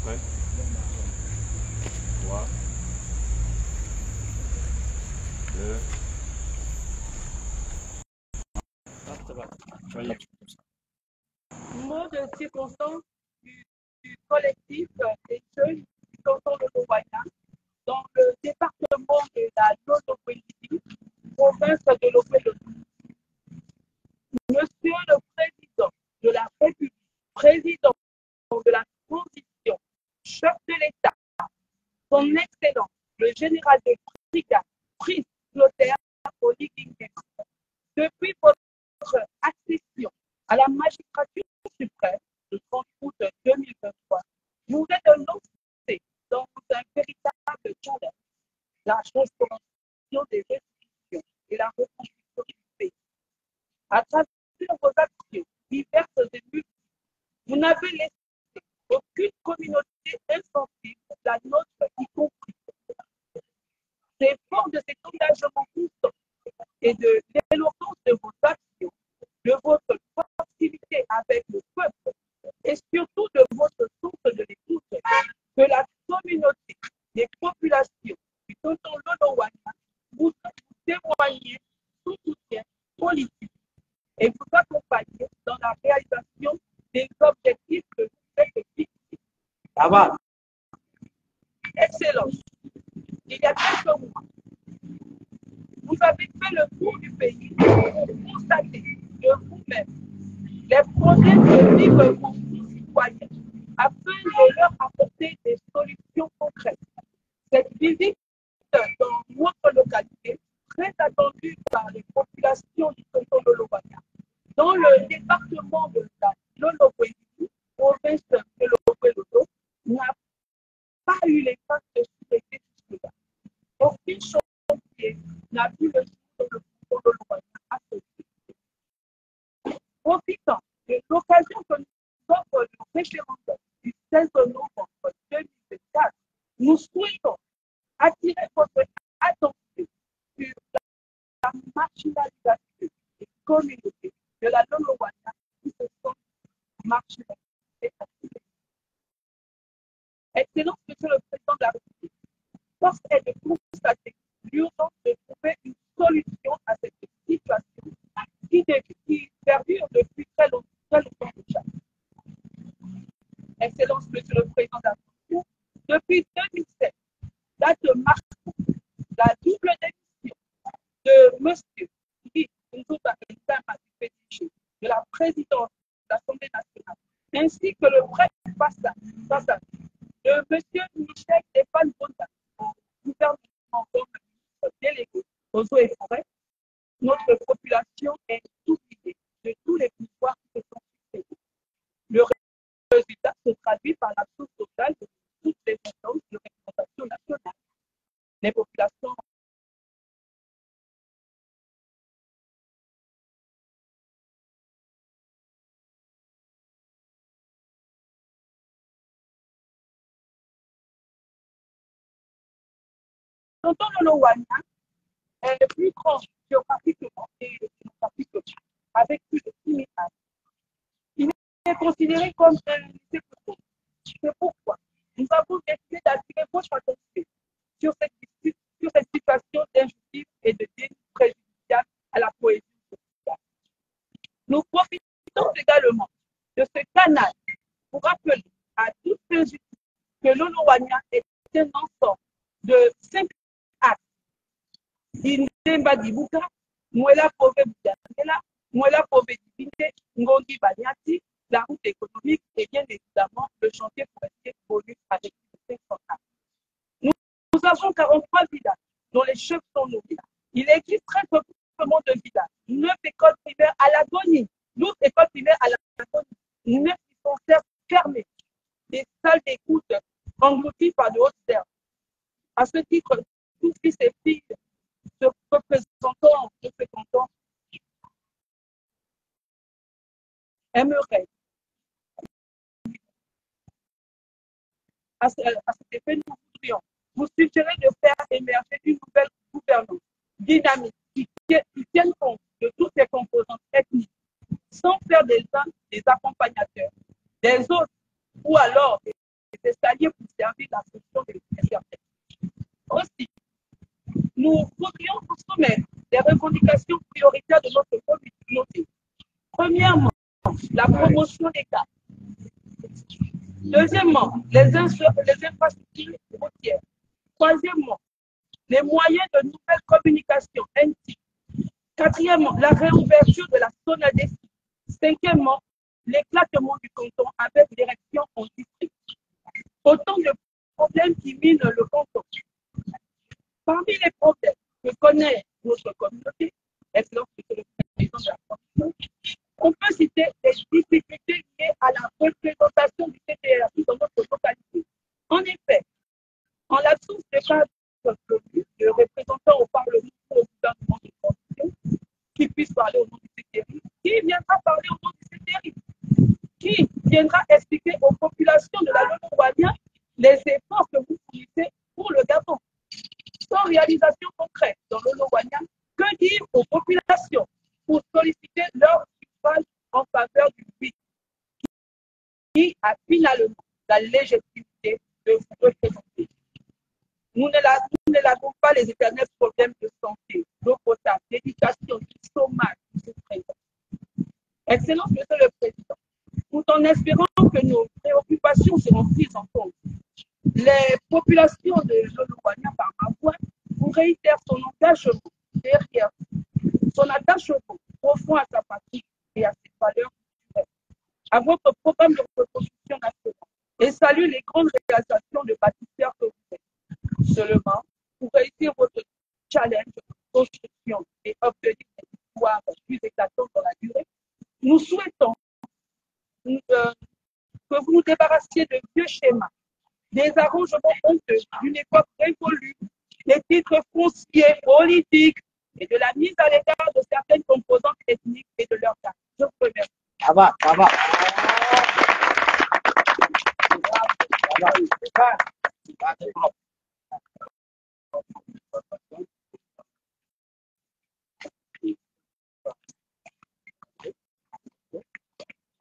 prêt? 3, 2, soyez. Mot de circonstance du collectif des jeunes du canton de Loboya, dans le département de la Lolo-Bolivie, province de l'Opélo. Monsieur le Président de la République, Président de la Transition, chef de l'État, son Excellence, le général de brigade, Prince Clotaire Oligui, depuis votre accession à la magistrature suprême le 30 août 2023, vous êtes lancé dans un véritable challenge, la restauration des institutions et la reconstruction du pays. À travers vos actions diverses et multiples, vous n'avez laissé aucune communauté insensible, la nôtre y compris. C'est fort de cet engagement constant et de l'éloquence de vos actions, de votre proximité avec le peuple et surtout de votre source de l'écoute que la communauté des populations du canton Lolowana vous témoignez son soutien politique et vous accompagnez dans la réalisation des objectifs que vous êtes fixés. Excellence. Il y a quelques mois, vous avez fait le tour du pays pour constater de vous-même les problèmes que vivent vos concitoyens afin de leur apporter des solutions concrètes. Cette visite dans notre localité, très attendue par les populations du canton de Loboya, dans le département de la Lolo-Bolivie, province de l'Opélo, n'a pas eu les faces de souhaiter jusque-là. Aucun chantier n'a vu le jour de canton de Loboya à ce jour. Profitant de l'occasion que nous offre le référendum du 16 novembre 2024, nous souhaitons attirer votre attention sur la marginalisation des communautés de la Lolowana qui se sont marginalisées. Excellence, Monsieur le Président de la République, force est de constater l'urgence de trouver une solution à cette situation qui perdure depuis très longtemps déjà. Excellence, Monsieur le Président de la République, depuis 2007, date marquant la double démission de Monsieur Guy Nzouba de la présidence de l'Assemblée nationale, ainsi que le bref passage de Monsieur Michel Stéphane Bonda au gouvernement comme ministre délégué aux eaux et forêts, notre population est oubliée de tous les pouvoirs qui se sont succédés. Le résultat se traduit par l'absence totale de toutes les instances de représentation nationale. Les populations canton de Lowana est le plus grand géographiquement et démographiquement, avec plus de 6 000 âges. Il est considéré comme un lycée pour. C'est pourquoi nous avons décidé d'attirer votre attention sur cette situation d'injustice et de déni préjudiciable à la cohésion sociale. Nous profitons également de ce canal pour rappeler à toutes les injustices que l'Olowana est un ensemble de 5 actes. Indemba Dibuka, Mwela Pove Boudanela, Mwela Pove Dipinte, Ngongi Banyati, la route économique et bien évidemment le chantier forestier bonus avec 500 actes. Nous avons 43 villages dont les chefs sont nos villages. Il existe très peu de villages, 9 écoles primaires à l'agonie, 12 écoles primaires à l'agonie, 9 dispensaires fermés, des salles d'écoute englouties par de hautes terres. À ce titre, tous fils et filles de représentants de ce canton aimeraient. À cet effet, nous voudrions vous suggérer de faire émerger une nouvelle gouvernance dynamique qui tienne compte de toutes les composantes ethniques, sans faire des uns des accompagnateurs, des autres, ou alors des escaliers pour servir la fonction de l'éternel. Aussi, nous voudrions vous soumettre des revendications prioritaires de notre communauté. Premièrement, la promotion des cas. Deuxièmement, les infrastructures routières. Troisièmement, les moyens de nouvelles communications intimes. Quatrièmement, la réouverture de la zone ADC. Cinquièmement, l'éclatement du canton avec l'érection en district. Autant de problèmes qui minent le canton. Parmi les problèmes que connaît notre communauté, excellence Monsieur le Président de la Commission, on peut citer des difficultés liées à la représentation du CTRI dans notre localité. En effet, en l'absence de cadre de représentants au Parlement ou au gouvernement de transition qui puissent parler au nom du CTRI, qui viendra parler au nom du CTRI? Qui viendra expliquer aux populations de la Lolo-Wania les efforts que vous fournissez pour le Gabon? Sans réalisation concrète dans le Lolo-Wania, que dire aux populations pour solliciter leur suffrage en faveur du oui, qui a finalement la légitimité de vous représenter? Nous ne l'avons pas les éternels problèmes de santé, d'eau potable, d'éducation, du chômage, du présent. Excellence, Monsieur le Président, tout en espérant que nos préoccupations seront prises en compte, les populations de Lolo-Wania par ma voix vous réitèrent son engagement derrière son attachement profond à sa patrie et à ses valeurs culturelles, à votre programme de reconstruction nationale, et salue les grandes réalisations de bâtisseurs que vous êtes. Seulement, pour réussir votre challenge de construction et obtenir des victoires plus éclatantes dans la durée, nous souhaitons que vous nous débarrassiez de vieux schémas, des arrangements honteux d'une époque révolue, des titres fonciers politiques et de la mise à l'écart de certaines composantes ethniques et de leur cas. Je vous remercie. Ça va, ça va.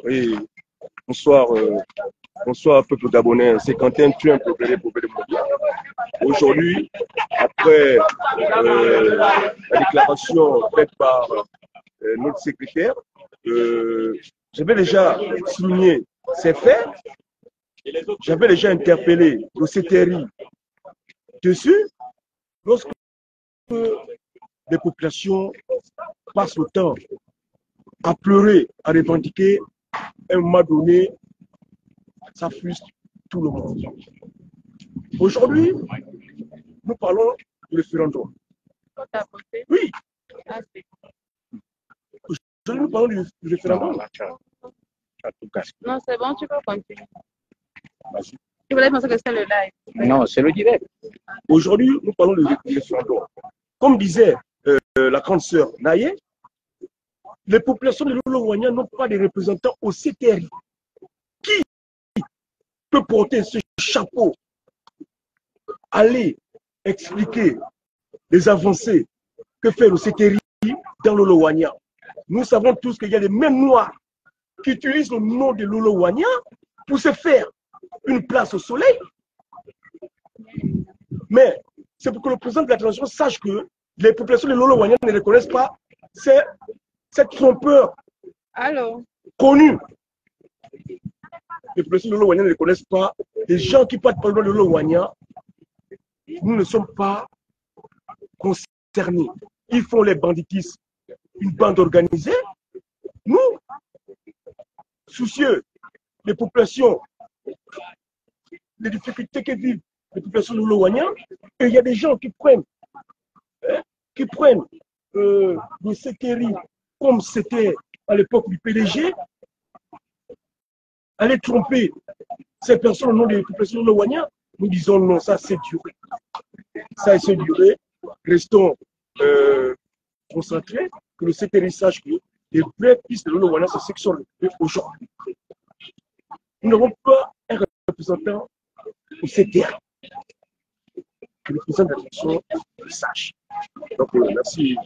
Oui, bonsoir, bonsoir peuple gabonais. C'est Quentin Tuin pour le Mondial. Aujourd'hui, après la déclaration faite par notre secrétaire, j'avais déjà souligné ces faits, j'avais déjà interpellé le CTRI dessus. Lorsque les populations passent le temps à pleurer, à revendiquer, à un moment donné, ça frustre tout le monde. Aujourd'hui, nous parlons du référendum. Oui. Aujourd'hui, nous parlons du référendum. Non, c'est bon, tu peux continuer. Je voulais penser que c'est le live. Non, c'est le direct. Aujourd'hui, nous parlons du référendum. Comme disait la grande sœur Naye, les populations de Lolo-Wania n'ont pas de représentants au CTRI. Qui peut porter ce chapeau, aller expliquer les avancées que fait le CTRI dans Lolo-Wania? Nous savons tous qu'il y a des mêmes noirs qui utilisent le nom de Lolo-Wania pour se faire une place au soleil. Mais c'est pour que le président de la transition sache que les populations de Lolo-Wania ne reconnaissent pas cette trompeur connue. Les populations de Lolo-Wania ne reconnaissent pas les gens qui partent par le nom de Lolo-Wania. Nous ne sommes pas concernés. Ils font les banditismes, une bande organisée. Nous, soucieux des populations, des difficultés que vivent les populations de Lolo-Wania, et il y a des gens qui prennent le CTRI comme c'était à l'époque du PDG, aller tromper ces personnes au nom des populations de Lolo-Wania. Nous disons non, ça c'est duré. Ça c'est duré. Restons concentrés, que le CTRI sache que les vrais fils de Lolo-Wania, c'est ceux qui sont aujourd'hui. Nous n'avons pas un représentant au CTRI. Que le président de la direction le sache. Donc, merci.